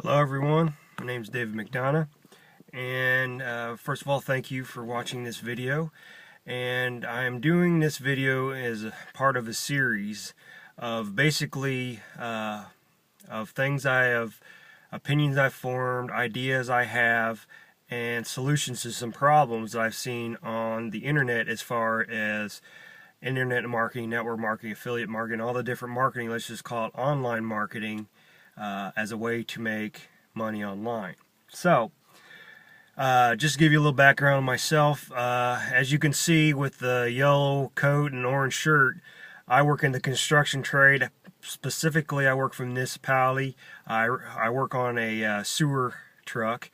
Hello everyone, my name is David McDonough, and first of all, thank you for watching this video. And I am doing this video as a part of a series of basically of things I have, opinions I've formed, ideas I have, and solutions to some problems that I've seen on the internet as far as internet marketing, network marketing, affiliate marketing, all the different marketing, let's just call it online marketing, as a way to make money online. So, just to give you a little background on myself, as you can see with the yellow coat and orange shirt, I work in the construction trade. Specifically, I work for a municipality. I work on a sewer truck,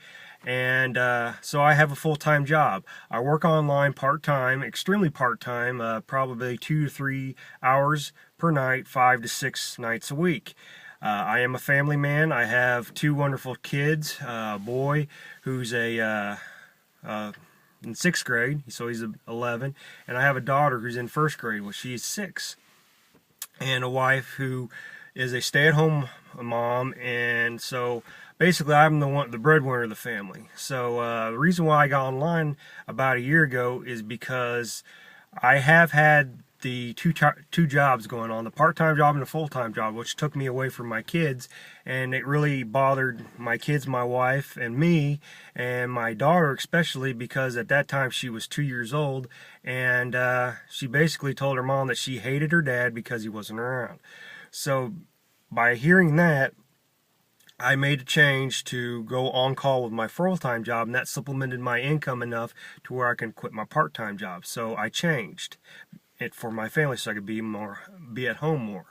and so I have a full-time job. I work online part-time, extremely part-time, probably 2 to 3 hours per night, 5 to 6 nights a week. I am a family man. I have 2 wonderful kids. A boy who's in 6th grade, so he's 11, and I have a daughter who's in 1st grade. Well, she's 6, and a wife who is a stay-at-home mom. And so basically, I'm the breadwinner of the family. So the reason why I got online about a year ago is because I have had the two jobs going on, the part-time job and the full-time job, which took me away from my kids, and it really bothered my kids, my wife, and me, and my daughter especially, because at that time she was 2 years old, and she basically told her mom that she hated her dad because he wasn't around. So by hearing that, I made a change to go on call with my full-time job, and that supplemented my income enough to where I can quit my part-time job. So I changed it for my family so I could be at home more.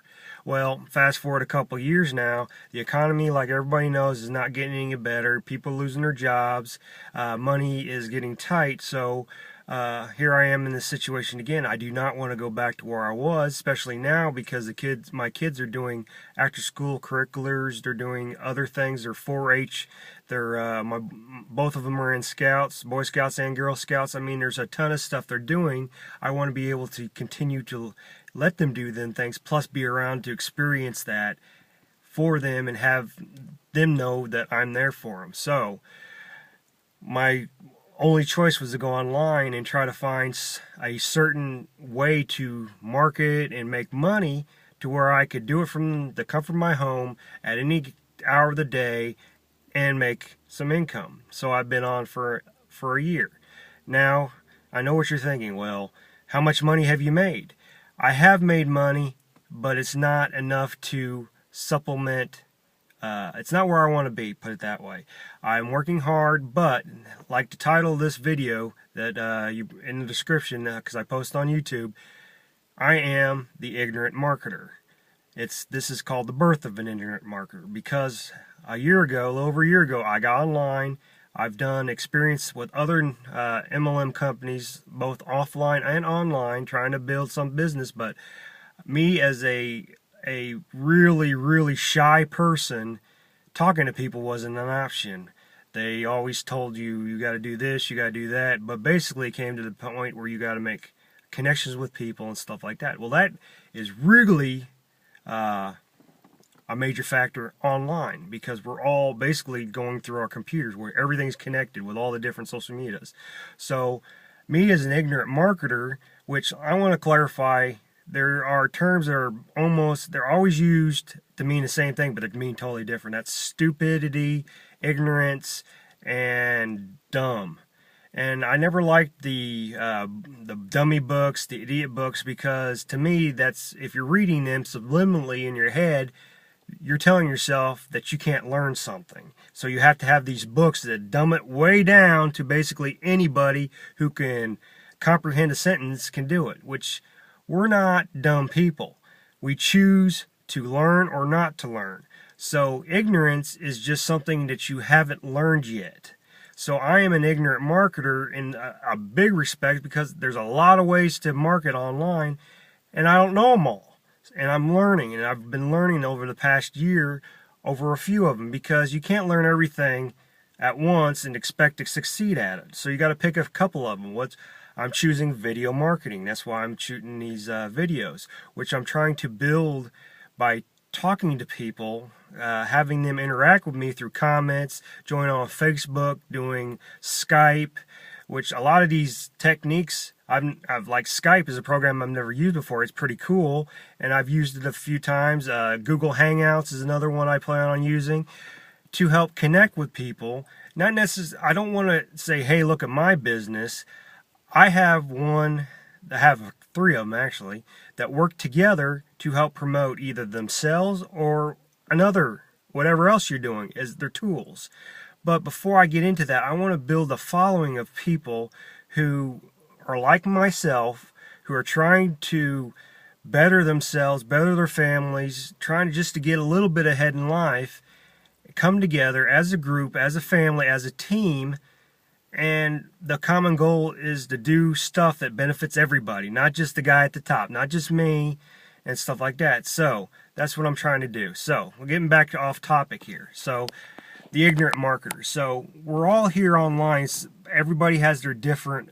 Well, fast forward a couple years now, the economy, like everybody knows, is not getting any better. People losing their jobs, money is getting tight. So here I am in this situation again. I do not want to go back to where I was, especially now because my kids are doing after-school curriculars. They're doing other things. They're 4-H. They're both of them are in Scouts, Boy Scouts and Girl Scouts. I mean, there's a ton of stuff they're doing. I want to be able to continue to let them do them things, plus be around to experience that for them and have them know that I'm there for them. So my only choice was to go online and try to find a certain way to market and make money to where I could do it from the comfort of my home at any hour of the day and make some income. So I've been on for a year. Now, I know what you're thinking. Well, how much money have you made? I have made money, but it's not enough to supplement. It's not where I want to be, put it that way. I'm working hard, but like the title of this video that in the description, because I post on YouTube, I am the ignorant marketer. This is called the birth of an ignorant marketer, because a little over a year ago, I got online. I've done experience with other MLM companies, both offline and online, trying to build some business. But me as a really, really shy person, talking to people wasn't an option. They always told you got to do this, you got to do that. But basically it came to the point where you got to make connections with people and stuff like that. Well, that is really a major factor online, because we're all basically going through our computers where everything's connected with all the different social medias. So me as an ignorant marketer, which I want to clarify, there are terms that are they're always used to mean the same thing, but they mean totally different. That's stupidity, ignorance, and dumb. And I never liked the dummy books, the idiot books, because to me, that's, if you're reading them subliminally in your head, you're telling yourself that you can't learn something. So you have to have these books that dumb it way down to basically anybody who can comprehend a sentence can do it, which we're not dumb people. We choose to learn or not to learn. So ignorance is just something that you haven't learned yet. So I am an ignorant marketer in a big respect, because there's a lot of ways to market online, and I don't know them all. And I'm learning, and I've been learning over the past year over a few of them, because you can't learn everything at once and expect to succeed at it. So you got to pick a couple of them. I'm choosing video marketing. That's why I'm shooting these videos, which I'm trying to build by talking to people, having them interact with me through comments, join on Facebook, doing Skype, which a lot of these techniques, I've like Skype is a program I've never used before. It's pretty cool, and I've used it a few times. Google Hangouts is another one I plan on using to help connect with people. Not necessarily, I don't want to say, hey, look at my business. I have three of them actually, that work together to help promote either themselves or another, whatever else you're doing, as their tools. But before I get into that, I want to build a following of people who are like myself, who are trying to better themselves, better their families, trying just to get a little bit ahead in life, come together as a group, as a family, as a team, and the common goal is to do stuff that benefits everybody, not just the guy at the top, not just me, and stuff like that. So that's what I'm trying to do. So we're getting back to off topic here. So the ignorant marketers. So we're all here online. Everybody has their different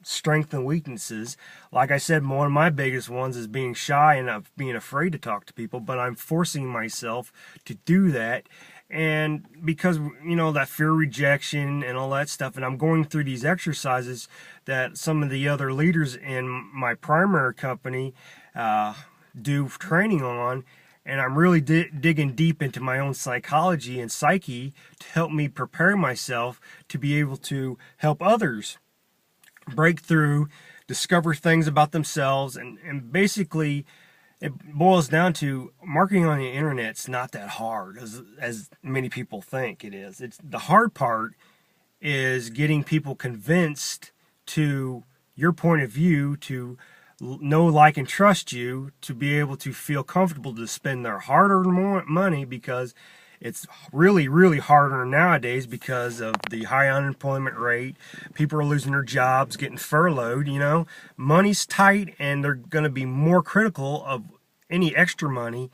strengths and weaknesses. Like I said, one of my biggest ones is being shy and being afraid to talk to people, but I'm forcing myself to do that. And because, you know, that fear of rejection and all that stuff, and I'm going through these exercises that some of the other leaders in my primary company do training on, and I'm really digging deep into my own psychology and psyche to help me prepare myself to be able to help others break through, discover things about themselves, and basically it boils down to marketing on the internet's not that hard as many people think it is. The hard part is getting people convinced to your point of view, to know, like, and trust you, to be able to feel comfortable to spend their hard-earned money, because it's really, really harder nowadays because of the high unemployment rate. People are losing their jobs, getting furloughed, you know. Money's tight, and they're going to be more critical of any extra money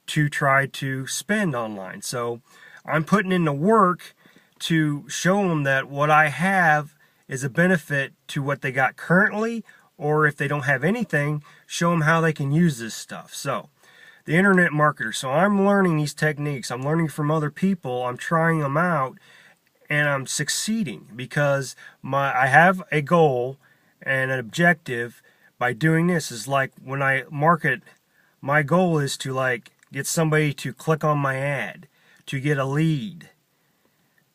to try to spend online. So I'm putting in the work to show them that what I have is a benefit to what they got currently, or if they don't have anything, show them how they can use this stuff. So the internet marketer. So I'm learning these techniques. I'm learning from other people. I'm trying them out, and I'm succeeding because I have a goal and an objective by doing this. Is like when I market, my goal is to like get somebody to click on my ad, to get a lead.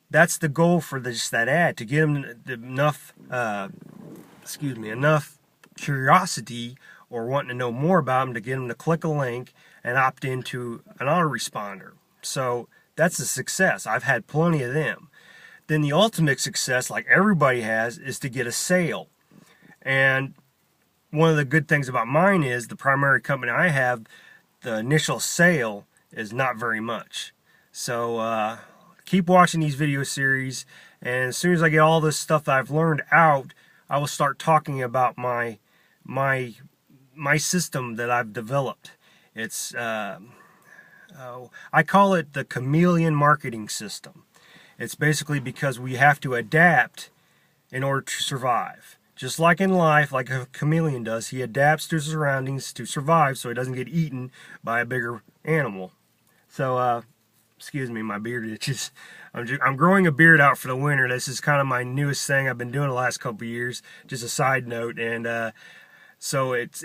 That's the goal for just that ad, to get them enough curiosity or wanting to know more about them, to get them to click a link and opt into an autoresponder. So that's a success. I've had plenty of them. Then the ultimate success, like everybody has, is to get a sale. And one of the good things about mine is the primary company I have, the initial sale is not very much. So keep watching these video series, and as soon as I get all this stuff that I've learned out, I will start talking about my system that I've developed. It's I call it the chameleon marketing system. It's basically because we have to adapt in order to survive. Just like in life, like a chameleon does, he adapts to his surroundings to survive so he doesn't get eaten by a bigger animal. So, excuse me, my beard itches. I'm growing a beard out for the winter. This is kind of my newest thing I've been doing the last couple of years. Just a side note, and so it's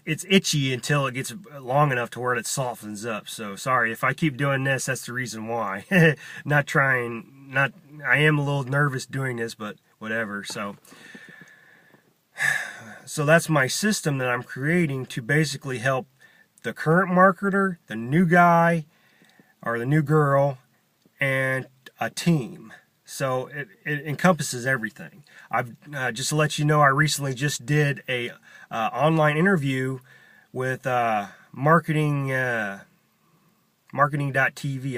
itchy until it gets long enough to where it softens up. So sorry if I keep doing this. That's the reason why. I am a little nervous doing this, but whatever. So that's my system that I'm creating to basically help the current marketer, the new guy or the new girl, and a team. So it encompasses everything. I've just to let you know, I recently just did a online interview with marketing.tv,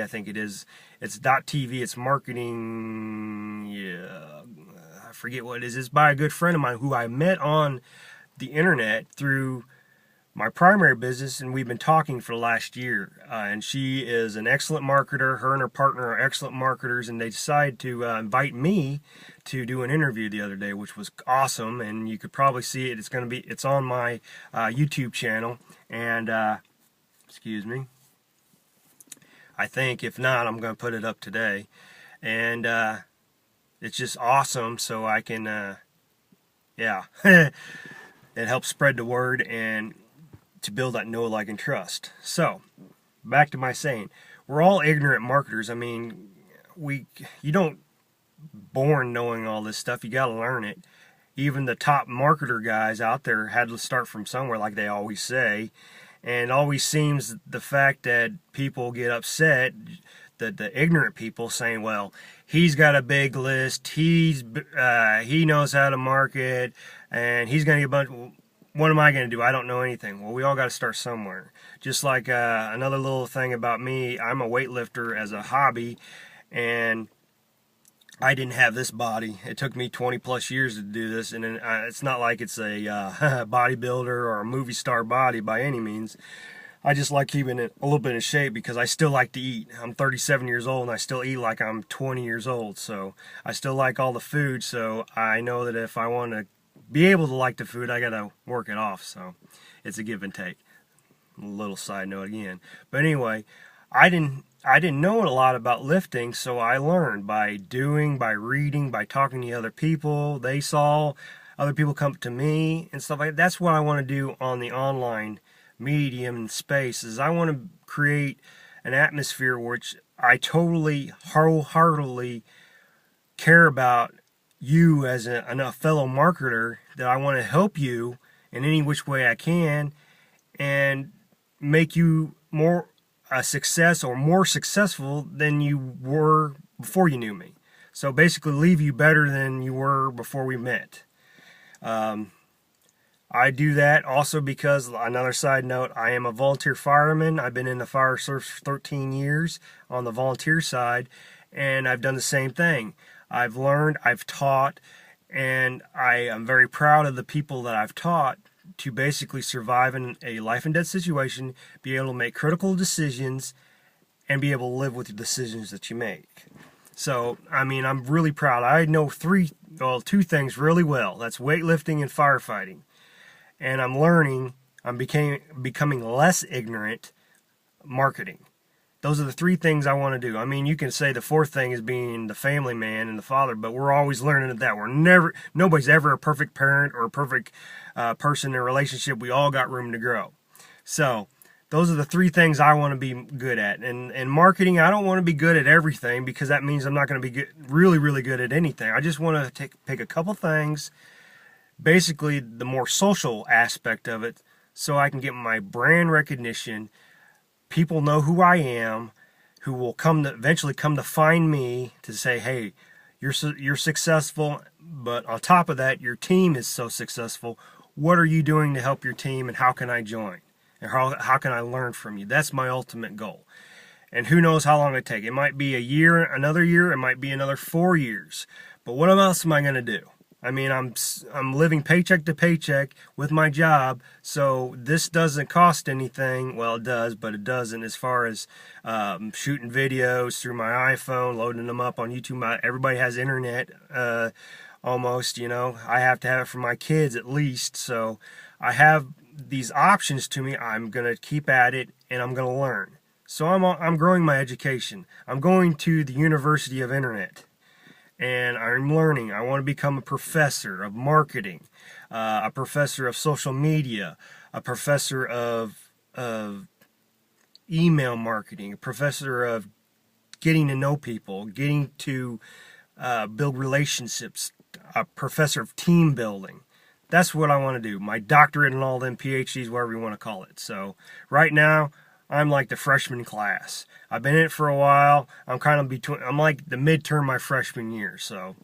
I think it is. It's .tv. It's marketing. Yeah, I forget what it is. It's by a good friend of mine who I met on the internet through my primary business, and we've been talking for the last year. And she is an excellent marketer. Her and her partner are excellent marketers, and they decided to invite me to do an interview the other day, which was awesome. And you could probably see it. It's on my YouTube channel. And Excuse me. I think. If not, I'm going to put it up today. And it's just awesome, so I can, yeah. It helps spread the word and to build that know, like, and trust. So, back to my saying. We're all ignorant marketers. I mean, you don't born knowing all this stuff. You got to learn it. Even the top marketer guys out there had to start from somewhere, like they always say. And it always seems the fact that people get upset, that the ignorant people saying, well, he's got a big list, he knows how to market, and he's going to get a bunch. What am I going to do? I don't know anything. Well, we all got to start somewhere. Just like another little thing about me, I'm a weightlifter as a hobby, and I didn't have this body. It took me 20 plus years to do this, and it's not like it's a bodybuilder or a movie star body by any means. I just like keeping it a little bit in shape because I still like to eat. I'm 37 years old and I still eat like I'm 20 years old, so I still like all the food, so I know that if I want to be able to like the food, I got to work it off, so it's a give and take. A little side note again. But anyway, I didn't know a lot about lifting, so I learned by doing, by reading, by talking to other people. They saw other people come to me and stuff like that. That's what I want to do on the online medium and space, is I want to create an atmosphere which I totally, wholeheartedly care about you as a fellow marketer, that I want to help you in any which way I can and make you more a success or more successful than you were before you knew me. So basically leave you better than you were before we met. I do that also because, another side note, I am a volunteer fireman. I've been in the fire service for 13 years on the volunteer side, and I've done the same thing. I've learned, I've taught, and I am very proud of the people that I've taught to basically survive in a life and death situation, be able to make critical decisions, and be able to live with the decisions that you make. So, I mean, I'm really proud. I know two things really well. That's weightlifting and firefighting. And I'm learning, I'm becoming less ignorant marketing. Those are the three things I want to do. I mean, you can say the fourth thing is being the family man and the father, but we're always learning at that. Nobody's ever a perfect parent or a perfect person in a relationship. We all got room to grow. So those are the three things I want to be good at. And marketing, I don't want to be good at everything, because that means I'm not going to be really, really good at anything. I just want to pick a couple things, basically the more social aspect of it, so I can get my brand recognition. People know who I am, who will eventually come to find me to say, hey, you're successful, but on top of that, your team is so successful. What are you doing to help your team, and how can I join? And how can I learn from you? That's my ultimate goal. And who knows how long it takes. It might be a year, another year, it might be another 4 years. But what else am I going to do? I mean, I'm living paycheck to paycheck with my job, so this doesn't cost anything. Well, it does, but it doesn't as far as shooting videos through my iPhone, loading them up on YouTube. Everybody has internet, almost, you know. I have to have it for my kids at least, so I have these options to me. I'm going to keep at it, and I'm going to learn. So I'm growing my education. I'm going to the University of Internet. And I'm learning. I want to become a professor of marketing, a professor of social media, a professor of email marketing, a professor of getting to know people, getting to build relationships, a professor of team building. That's what I want to do. My doctorate and all them PhDs, whatever you want to call it. So right now, I'm like the freshman class. I've been in it for a while. I'm like the midterm my freshman year. So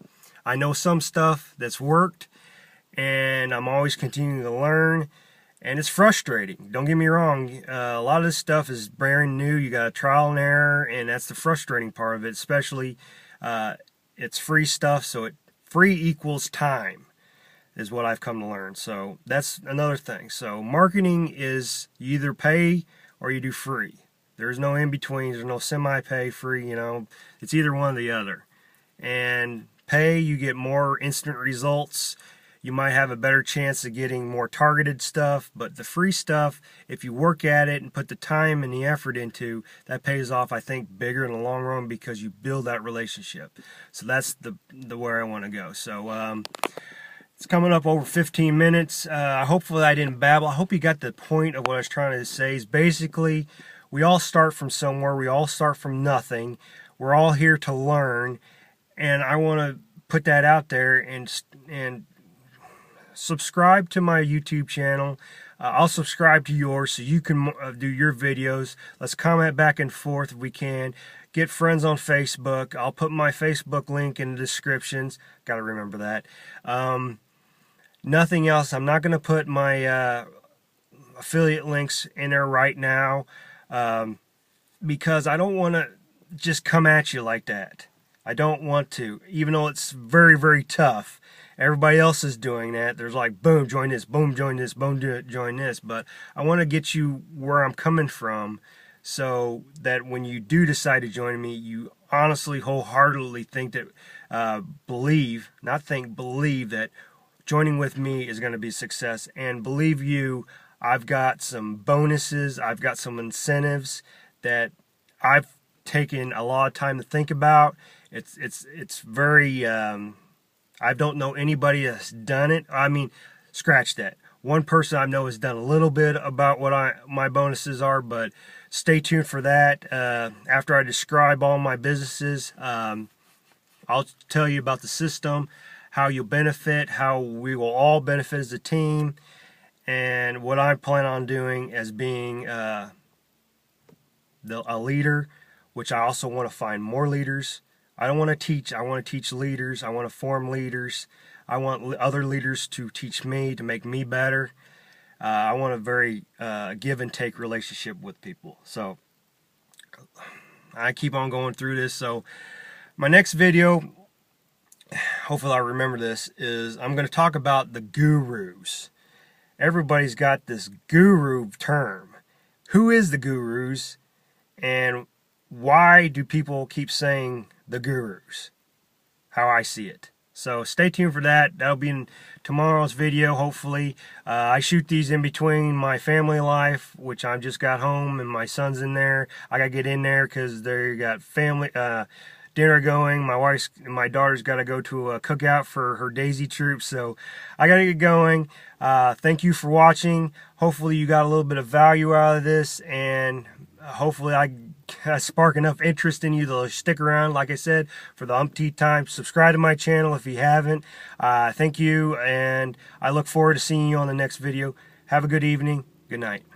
I know some stuff that's worked, and I'm always continuing to learn, and it's frustrating. Don't get me wrong. A lot of this stuff is brand new. You got a trial and error, and that's the frustrating part of it, especially it's free stuff, so free equals time is what I've come to learn. So that's another thing. So marketing is you either pay or you do free. There's no in-between. There's no semi-pay, free, you know. It's either one or the other. And pay, you get more instant results. you might have a better chance of getting more targeted stuff. But the free stuff, if you work at it and put the time and the effort into, that pays off, I think, bigger in the long run because you build that relationship. So that's the where I want to go. So it's coming up over 15 minutes. Hopefully I didn't babble. I hope you got the point of what I was trying to say. Is basically, we all start from somewhere. We all start from nothing. We're all here to learn, and I want to put that out there and subscribe to my YouTube channel. I'll subscribe to yours so you can do your videos. Let's comment back and forth if we can. Get friends on Facebook. I'll put my Facebook link in the descriptions. Got to remember that. Nothing else. I'm not going to put my affiliate links in there right now because I don't want to just come at you like that. I don't want to, even though it's very, very tough. Everybody else is doing that. There's like, boom, join this, boom, join this, boom, join this. But I want to get you where I'm coming from so that when you do decide to join me, you honestly, wholeheartedly think that, believe that joining with me is going to be a success. And believe you, I've got some bonuses, I've got some incentives that I've taken a lot of time to think about. It's very, I don't know anybody that's done it. I mean, scratch that. One person I know has done a little bit about what my bonuses are, but stay tuned for that. After I describe all my businesses, I'll tell you about the system, how you'll benefit, how we will all benefit as a team, and what I plan on doing as being a leader, which I also want to find more leaders. I don't want to teach. I want to teach leaders. I want to form leaders. I want other leaders to teach me, to make me better. I want a very give and take relationship with people. So I keep on going through this. So my next video, hopefully I remember this, is I'm going to talk about the gurus. Everybody's got this guru term. Who is the gurus, and why do people keep saying the gurus? How I see it. So stay tuned for that. That'll be in tomorrow's video, hopefully. I shoot these in between my family life, which I just got home and my son's in there. I gotta get in there because they got family dinner going. My daughter's got to go to a cookout for her Daisy troop, so I gotta get going. Thank you for watching. Hopefully you got a little bit of value out of this, and hopefully I spark enough interest in you to stick around, like I said, for the umpteenth time. Subscribe to my channel if you haven't. Thank you, and I look forward to seeing you on the next video. Have a good evening. Good night.